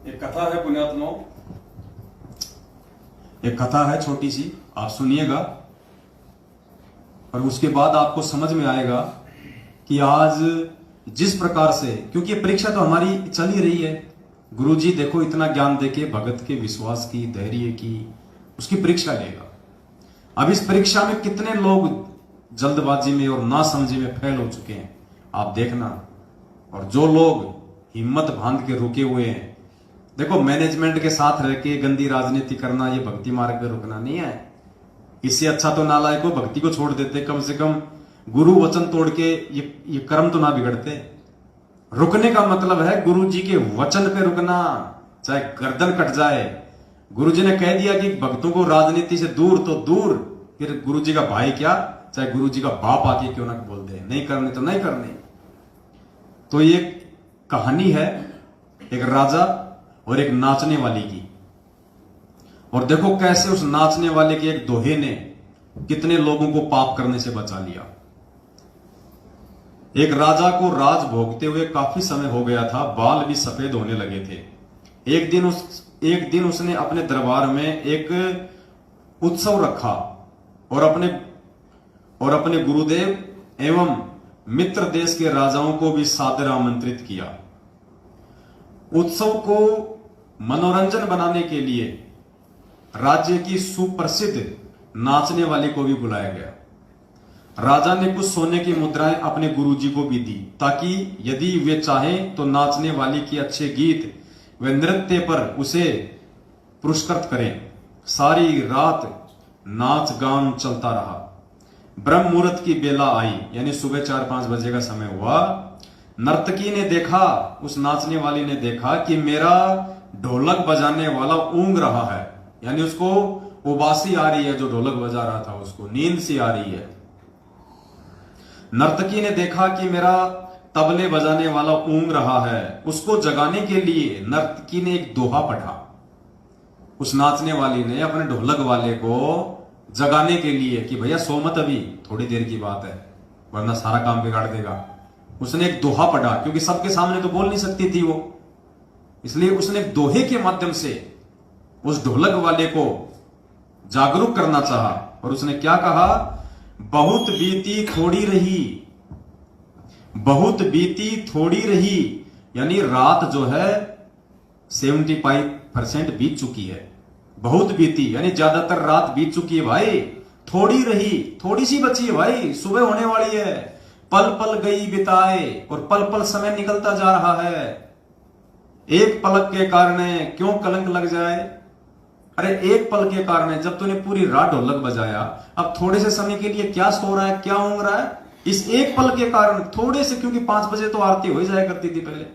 एक कथा है पुण्यात्माओं, एक कथा है छोटी सी, आप सुनिएगा और उसके बाद आपको समझ में आएगा कि आज जिस प्रकार से, क्योंकि ये परीक्षा तो हमारी चल ही रही है। गुरुजी देखो इतना ज्ञान देके भगत के विश्वास की, धैर्य की, उसकी परीक्षा लेगा। अब इस परीक्षा में कितने लोग जल्दबाजी में और नासमझी में फेल हो चुके हैं आप देखना, और जो लोग हिम्मत बांध के रुके हुए हैं। देखो मैनेजमेंट के साथ रह के गंदी राजनीति करना ये भक्ति मार्ग पे रुकना नहीं है। इससे अच्छा तो नालायक को भक्ति को छोड़ देते, कम से कम गुरु वचन तोड़ के ये कर्म तो ना बिगड़ते। रुकने का मतलब है गुरु जी के वचन पे रुकना, चाहे गर्दन कट जाए। गुरु जी ने कह दिया कि भक्तों को राजनीति से दूर तो दूर, फिर गुरु जी का भाई क्या, चाहे गुरु जी का बाप आके क्यों ना बोल दे, नहीं करने तो नहीं करने। तो ये कहानी है एक राजा और एक नाचने वाली की, और देखो कैसे उस नाचने वाले के एक दोहे ने कितने लोगों को पाप करने से बचा लिया। एक राजा को राज भोगते हुए काफी समय हो गया था, बाल भी सफेद होने लगे थे। एक दिन उसने अपने दरबार में एक उत्सव रखा और अपने गुरुदेव एवं मित्र देश के राजाओं को भी सादर आमंत्रित किया। उत्सव को मनोरंजन बनाने के लिए राज्य की सुप्रसिद्ध नाचने वाली को भी बुलाया गया। राजा ने कुछ सोने की मुद्राएं अपने गुरुजी को भी दी, ताकि यदि वे चाहें तो नाचने वाली के अच्छे गीत व नृत्य पर उसे पुरस्कृत करें। सारी रात नाच गान चलता रहा। ब्रह्म मुहूर्त की बेला आई, यानी सुबह 4-5 बजे का समय हुआ। नर्तकी ने देखा, उस नाचने वाली ने देखा कि मेरा ढोलक बजाने वाला ऊंग रहा है, यानी उसको उबासी आ रही है, जो ढोलक बजा रहा था उसको नींद सी आ रही है। नर्तकी ने देखा कि मेरा तबले बजाने वाला ऊंग रहा है, उसको जगाने के लिए नर्तकी ने एक दोहा पढ़ा। उस नाचने वाली ने अपने ढोलक वाले को जगाने के लिए कि भैया सो मत, अभी थोड़ी देर की बात है, वरना सारा काम बिगाड़ देगा। उसने एक दोहा पढ़ा, क्योंकि सबके सामने तो बोल नहीं सकती थी वो, इसलिए उसने एक दोहे के माध्यम से उस ढोलक वाले को जागरूक करना चाहा। और उसने क्या कहा, बहुत बीती थोड़ी रही, बहुत बीती थोड़ी रही, यानी रात जो है 75% बीत चुकी है। बहुत बीती यानी ज्यादातर रात बीत चुकी है भाई, थोड़ी रही, थोड़ी सी बची है भाई, सुबह होने वाली है। पल पल गई बिताए, और पल पल समय निकलता जा रहा है। एक पलक के कारण क्यों कलंक लग जाए। अरे एक पल के कारण, जब तूने पूरी रात ढोलक बजाया, अब थोड़े से समय के लिए क्या सो रहा है, क्या ऊँग रहा है, इस एक पल के कारण थोड़े से, क्योंकि 5 बजे तो आरती हो ही जाया करती थी पहले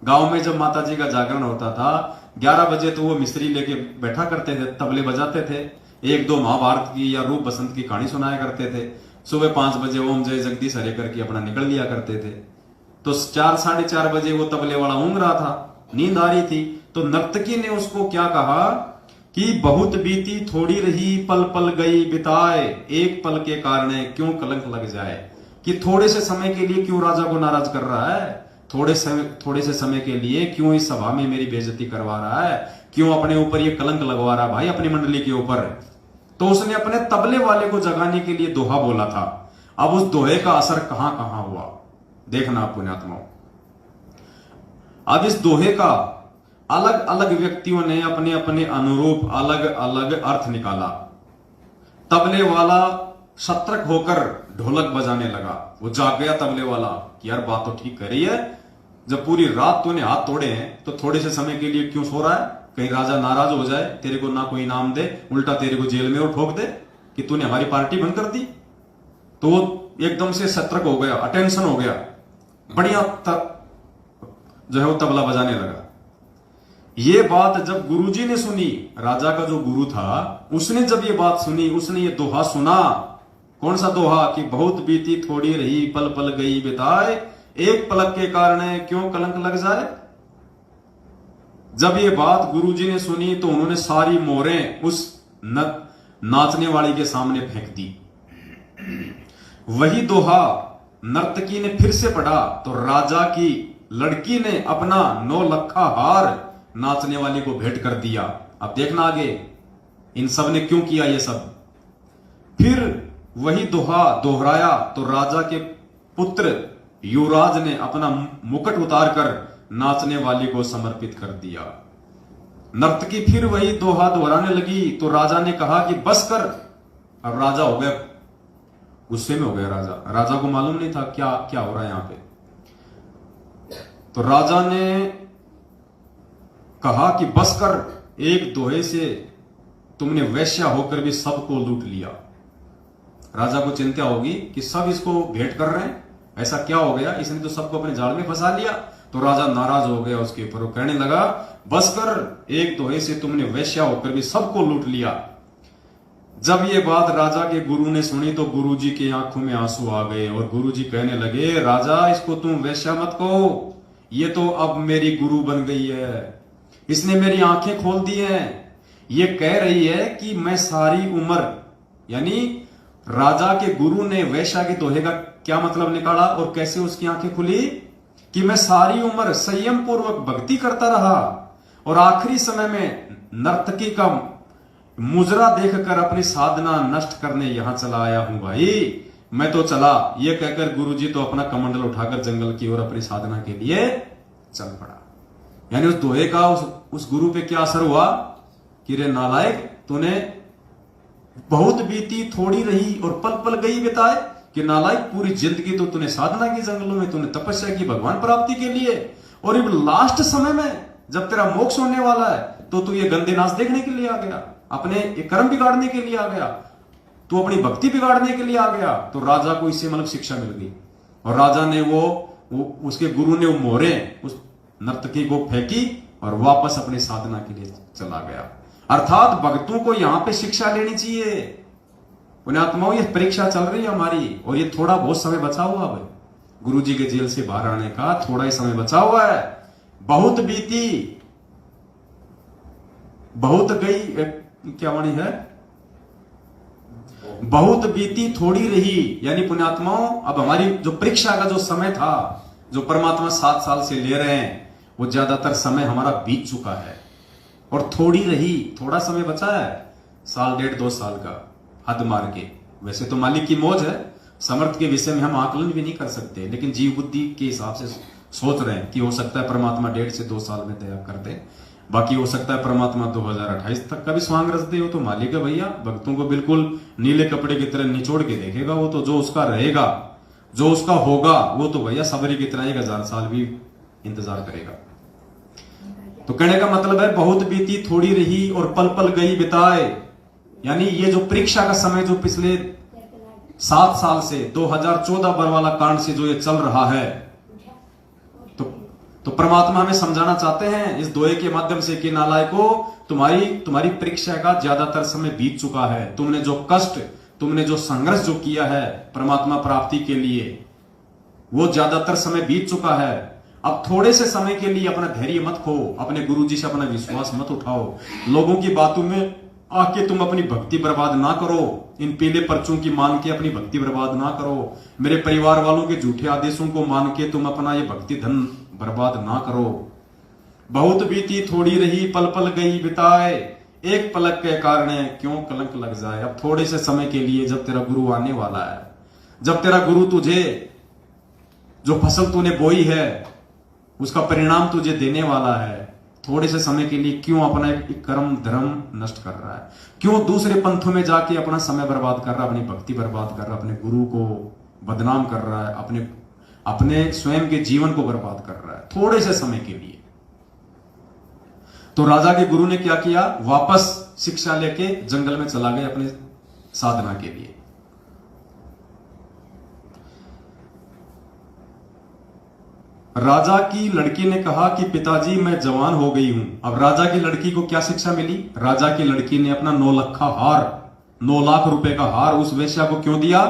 गांव में। जब माता जी का जागरण होता था 11 बजे तो वो मिस्त्री लेके बैठा करते थे, तबले बजाते थे, 1-2 महाभारत की या रूप बसंत की कहानी सुनाया करते थे। सुबह 5 बजे ओम जय जगदीश हरे करके अपना निकल लिया करते थे। तो 4-4:30 बजे वो तबले वाला ऊँग रहा था, नींद आ रही थी। तो नर्तकी ने उसको क्या कहा कि बहुत बीती थोड़ी रही, पल पल गई बिताए, एक पल के कारण क्यों कलंक लग जाए। कि थोड़े से समय के लिए क्यों राजा को नाराज कर रहा है, थोड़े से समय के लिए क्यों इस सभा में मेरी बेइज्जती करवा रहा है, क्यों अपने ऊपर ये कलंक लगवा रहा है भाई, अपनी मंडली के ऊपर। तो उसने अपने तबले वाले को जगाने के लिए दोहा बोला था। अब उस दोहे का असर कहां कहां हुआ देखना पुण्यात्माओं। अब इस दोहे का अलग अलग व्यक्तियों ने अपने अपने अनुरूप अलग अलग अर्थ निकाला। तबले वाला सतर्क होकर ढोलक बजाने लगा। वो जाग गया तबले वाला कि यार बात तो ठीक कर रही है, जब पूरी रात तूने हाथ तोड़े हैं तो थोड़े से समय के लिए क्यों सो रहा है, कहीं राजा नाराज हो जाए, तेरे को ना कोई इनाम दे, उल्टा तेरे को जेल में और ठोक दे कि तूने हमारी पार्टी बंद कर दी। तो वो एकदम से सतर्क हो गया, अटेंशन हो गया, बढ़िया जो है वो तबला बजाने लगा। ये बात जब गुरुजी ने सुनी, राजा का जो गुरु था उसने जब ये बात सुनी, उसने ये दोहा सुना। कौन सा दोहा, कि बहुत बीती थोड़ी रही, पल पल गई बिताए, एक पलक के कारण क्यों कलंक लग जाए। जब ये बात गुरुजी ने सुनी तो उन्होंने सारी मोहरें उस नाचने वाली के सामने फेंक दी। वही दोहा नर्तकी ने फिर से पढ़ा तो राजा की लड़की ने अपना 9 लखा हार नाचने वाली को भेंट कर दिया। अब देखना आगे इन सब ने क्यों किया ये सब। फिर वही दोहा दोहराया तो राजा के पुत्र युवराज ने अपना मुकुट उतारकर नाचने वाली को समर्पित कर दिया। नर्तकी फिर वही दोहा दोहराने लगी तो राजा ने कहा कि बस कर। अब राजा हो गया, गुस्से में हो गया राजा को मालूम नहीं था क्या क्या हो रहा है यहां पे। तो राजा ने कहा कि बस कर, एक दोहे से तुमने वैश्या होकर भी सबको लूट लिया। राजा को चिंता होगी कि सब इसको भेंट कर रहे हैं, ऐसा क्या हो गया, इसने तो सबको अपने जाल में फंसा लिया। तो राजा नाराज हो गया उसके ऊपर, वो कहने लगा बस कर, एक दोहे से तुमने वैश्या होकर भी सबको लूट लिया। जब ये बात राजा के गुरु ने सुनी तो गुरुजी की आंखों में आंसू आ गए और गुरुजी कहने लगे राजा इसको तुम वैश्या मत कहो, ये तो अब मेरी गुरु बन गई है, इसने मेरी आंखें खोल दी हैं। ये कह रही है कि मैं सारी उम्र, यानी राजा के गुरु ने वैश्या के दोहे का क्या मतलब निकाला और कैसे उसकी आंखें खुली कि मैं सारी उम्र संयम पूर्वक भक्ति करता रहा और आखिरी समय में नर्तकी का मुजरा देखकर अपनी साधना नष्ट करने यहां चला आया हूं। भाई मैं तो चला, ये कहकर गुरुजी तो अपना कमंडल उठाकर जंगल की ओर अपनी साधना के लिए चल पड़ा। यानी उस दोहे का उस गुरु पे क्या असर हुआ कि रे नालायक, तूने बहुत बीती थोड़ी रही और पल पल गई बिताए। कि नालायक पूरी जिंदगी तो तूने साधना की, जंगलों में तूने तपस्या की भगवान प्राप्ति के लिए, और अब लास्ट समय में जब तेरा मोक्ष होने वाला है तो तू ये गंदे नाच देखने के लिए आ गया, अपने कर्म बिगाड़ने के लिए आ गया, तू अपनी भक्ति बिगाड़ने के लिए आ गया। तो राजा को इससे मतलब शिक्षा मिल गई और राजा ने वो उसके गुरु ने वो मोहरे उस नर्तकी को फेंकी और वापस अपनी साधना के लिए चला गया। अर्थात भक्तों को यहां पे शिक्षा लेनी चाहिए। पुण्यात्माओं, ये परीक्षा चल रही है हमारी और ये थोड़ा बहुत समय बचा हुआ है गुरुजी के जेल से बाहर आने का, थोड़ा ही समय बचा हुआ है। बहुत बीती बहुत गई, क्या वाणी है, बहुत बीती थोड़ी रही। यानी पुण्यात्माओं, अब हमारी जो परीक्षा का जो समय था, जो परमात्मा 7 साल से ले रहे हैं, वो ज्यादातर समय हमारा बीत चुका है और थोड़ी रही, थोड़ा समय बचा है, साल 1.5-2 साल का हद मार के। वैसे तो मालिक की मौज है, समर्थ के विषय में हम आकलन भी नहीं कर सकते, लेकिन जीव बुद्धि के हिसाब से सोच रहे हैं कि हो सकता है परमात्मा 1.5 से 2 साल में तय कर दे, बाकी हो सकता है परमात्मा 2028 तक का भी स्वांग रच दे। वो तो मालिक है भैया, भक्तों को बिल्कुल नीले कपड़े की तरह निचोड़ के देखेगा। वो तो जो उसका रहेगा, जो उसका होगा, वो तो भैया सबरी की तरह 1000 साल भी इंतजार करेगा। तो कहने का मतलब है बहुत बीती थोड़ी रही और पल पल गई बिताए। यानी ये जो परीक्षा का समय जो पिछले 7 साल से 2014 बरवाला कांड से जो ये चल रहा है, तो परमात्मा हमें समझाना चाहते हैं इस दोहे के माध्यम से कि नालायको, तुम्हारी परीक्षा का ज्यादातर समय बीत चुका है। तुमने जो कष्ट, तुमने जो संघर्ष जो किया है परमात्मा प्राप्ति के लिए, वो ज्यादातर समय बीत चुका है। अब थोड़े से समय के लिए अपना धैर्य मत खो, अपने गुरुजी से अपना विश्वास मत उठाओ, लोगों की बातों में आके तुम अपनी भक्ति बर्बाद ना करो, इन पीले पर्चों की मान के अपनी भक्ति बर्बाद ना करो, मेरे परिवार वालों के झूठे आदेशों को मान के तुम अपना ये भक्ति धन बर्बाद ना करो। बहुत बीती थोड़ी रही, पल पल गई बिताए, एक पलक के कारण क्यों कलंक लग जाए। अब थोड़े से समय के लिए, जब तेरा गुरु आने वाला है, जब तेरा गुरु तुझे जो फसल तूने बोई है उसका परिणाम तुझे देने वाला है, थोड़े से समय के लिए क्यों अपना एक कर्म धर्म नष्ट कर रहा है, क्यों दूसरे पंथों में जाके अपना समय बर्बाद कर रहा है, अपनी भक्ति बर्बाद कर रहा है, अपने गुरु को बदनाम कर रहा है, अपने स्वयं के जीवन को बर्बाद कर रहा है थोड़े से समय के लिए। तो राजा के गुरु ने क्या किया, वापस शिक्षा लेके जंगल में चला गया अपने साधना के लिए। राजा की लड़की ने कहा कि पिताजी मैं जवान हो गई हूं। अब राजा की लड़की को क्या शिक्षा मिली, राजा की लड़की ने अपना 9 लाख रुपए का हार उस वेश्या को क्यों दिया।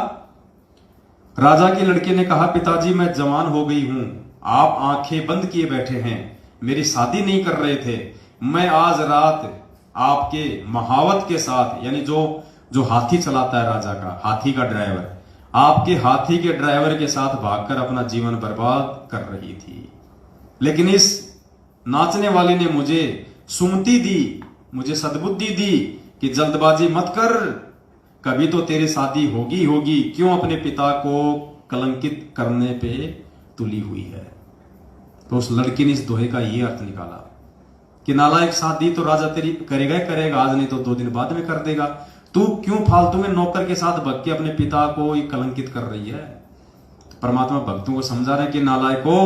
राजा की लड़की ने कहा पिताजी मैं जवान हो गई हूं, आप आंखें बंद किए बैठे हैं, मेरी शादी नहीं कर रहे थे, मैं आज रात आपके महावत के साथ, यानी जो हाथी चलाता है राजा का, हाथी का ड्राइवर, आपके हाथी के ड्राइवर के साथ भागकर अपना जीवन बर्बाद कर रही थी। लेकिन इस नाचने वाली ने मुझे सुमति दी, मुझे सद्बुद्धि दी कि जल्दबाजी मत कर, कभी तो तेरी शादी होगी होगी, क्यों अपने पिता को कलंकित करने पे तुली हुई है। तो उस लड़की ने इस दोहे का ये अर्थ निकाला कि नालायक, शादी तो राजा तेरी करेगा ही करेगा, आज नहीं तो 2 दिन बाद में कर देगा, तू क्यों फालतू में नौकर के साथ भग के अपने पिता को ये कलंकित कर रही है। तो परमात्मा भक्तों को समझा रहे हैं कि नालायको,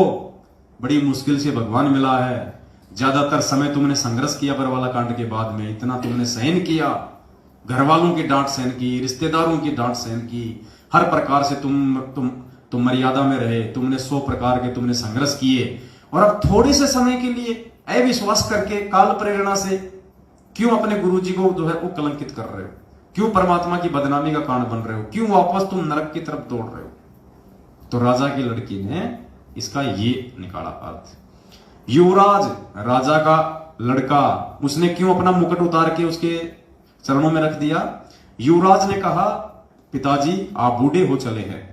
बड़ी मुश्किल से भगवान मिला है, ज्यादातर समय तुमने संघर्ष किया बरवाला कांड के बाद में, इतना तुमने सहन किया, घर वालों की डांट सहन की, रिश्तेदारों की डांट सहन की, हर प्रकार से तुम मर्यादा में रहे, तुमने 100 प्रकार के तुमने संघर्ष किए, और अब थोड़े से समय के लिए अविश्वास करके काल प्रेरणा से क्यों अपने गुरुजी को जो है वो कलंकित कर रहे हो, क्यों परमात्मा की बदनामी का कारण बन रहे हो, क्यों वापस तुम नरक की तरफ दौड़ रहे हो। तो राजा की लड़की ने इसका ये निकाला अर्थ। युवराज, राजा का लड़का, उसने क्यों अपना मुकुट उतार के उसके चरणों में रख दिया। युवराज ने कहा, पिताजी आप बूढ़े हो चले हैं,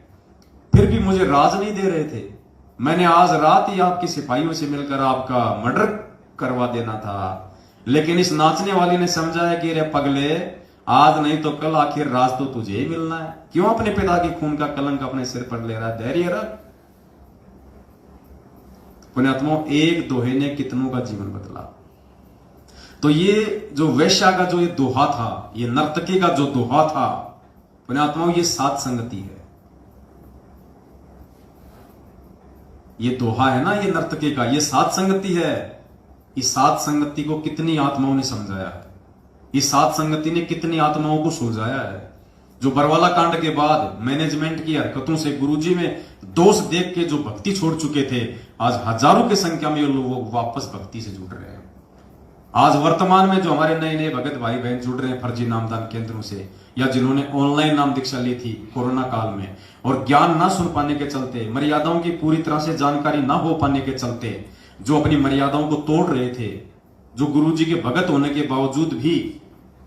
फिर भी मुझे राज नहीं दे रहे थे, मैंने आज रात ही आपके सिपाहियों से मिलकर आपका मर्डर करवा देना था, लेकिन इस नाचने वाली ने समझा है कि रे पगले, आज नहीं तो कल आखिर राज तो तुझे ही मिलना है, क्यों अपने पिता की खून का कलंक अपने सिर पर ले रहा है, धैर्य रख। पुण्यात्माओं, एक दोहे ने कितनों का जीवन बदला। तो ये जो वैश्या का जो ये दोहा था, ये नर्तकी का जो दोहा था, पुण्यात्माओं ये सात संगति है। ये दोहा है ना, ये नर्तकी का, ये सात संगति है। इस सात संगति को कितनी आत्माओं ने समझाया है, इस सात संगति ने कितनी आत्माओं को सुलझाया है। जो बरवाला कांड के बाद मैनेजमेंट की हरकतों से गुरुजी में दोष देख के जो भक्ति छोड़ चुके थे, आज हजारों की संख्या में लोग वापस भक्ति से जुड़ रहे हैं। आज वर्तमान में जो हमारे नए नए भगत भाई बहन जुड़ रहे हैं फर्जी नामदान केंद्रों से, या जिन्होंने ऑनलाइन नाम दीक्षा ली थी कोरोना काल में, और ज्ञान ना सुन पाने के चलते, मर्यादाओं की पूरी तरह से जानकारी ना हो पाने के चलते, जो अपनी मर्यादाओं को तोड़ रहे थे, जो गुरुजी के भगत होने के बावजूद भी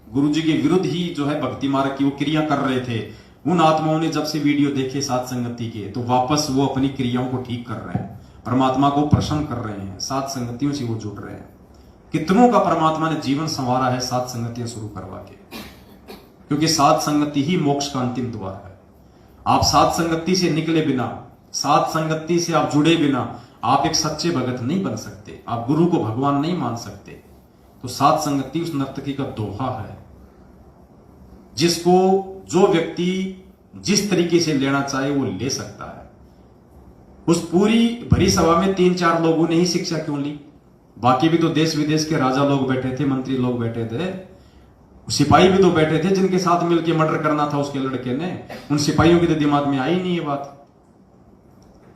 गुरुजी के विरुद्ध ही जो है भक्ति मार्ग की वो क्रिया कर रहे थे, उन आत्माओं ने जब से वीडियो देखे सात संगति के, तो वापस वो अपनी क्रियाओं को ठीक कर रहे हैं, परमात्मा को प्रसन्न कर रहे हैं, सात संगतियों से वो जुड़ रहे हैं। कितनों का परमात्मा ने जीवन संवारा है सात संगतियां शुरू करवा के, क्योंकि सात संगति ही मोक्ष का अंतिम द्वार है। आप सात संगति से निकले बिना, सात संगति से आप जुड़े बिना, आप एक सच्चे भगत नहीं बन सकते, आप गुरु को भगवान नहीं मान सकते। तो सात संगति उस नर्तकी का दोहा है, जिसको जो व्यक्ति जिस तरीके से लेना चाहे वो ले सकता है। उस पूरी भरी सभा में 3-4 लोगों ने ही शिक्षा क्यों ली, बाकी भी तो देश विदेश के राजा लोग बैठे थे, मंत्री लोग बैठे थे, सिपाही भी तो बैठे थे जिनके साथ मिलकर मर्डर करना था उसके लड़के ने। उन सिपाहियों के तो दिमाग में आई नहीं ये बात,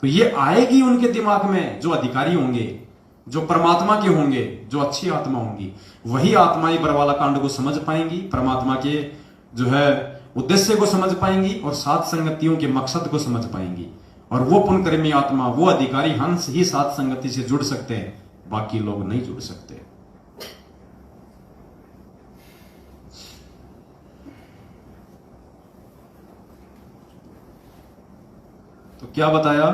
तो ये आएगी उनके दिमाग में। जो अधिकारी होंगे, जो परमात्मा के होंगे, जो अच्छी आत्मा होंगी, वही आत्माएं बरवाला कांड को समझ पाएंगी, परमात्मा के जो है उद्देश्य को समझ पाएंगी, और सात संगतियों के मकसद को समझ पाएंगी। और वो पुण्यकर्मी आत्मा, वो अधिकारी हंस ही सात संगति से जुड़ सकते हैं, बाकी लोग नहीं जुड़ सकते। तो क्या बताया,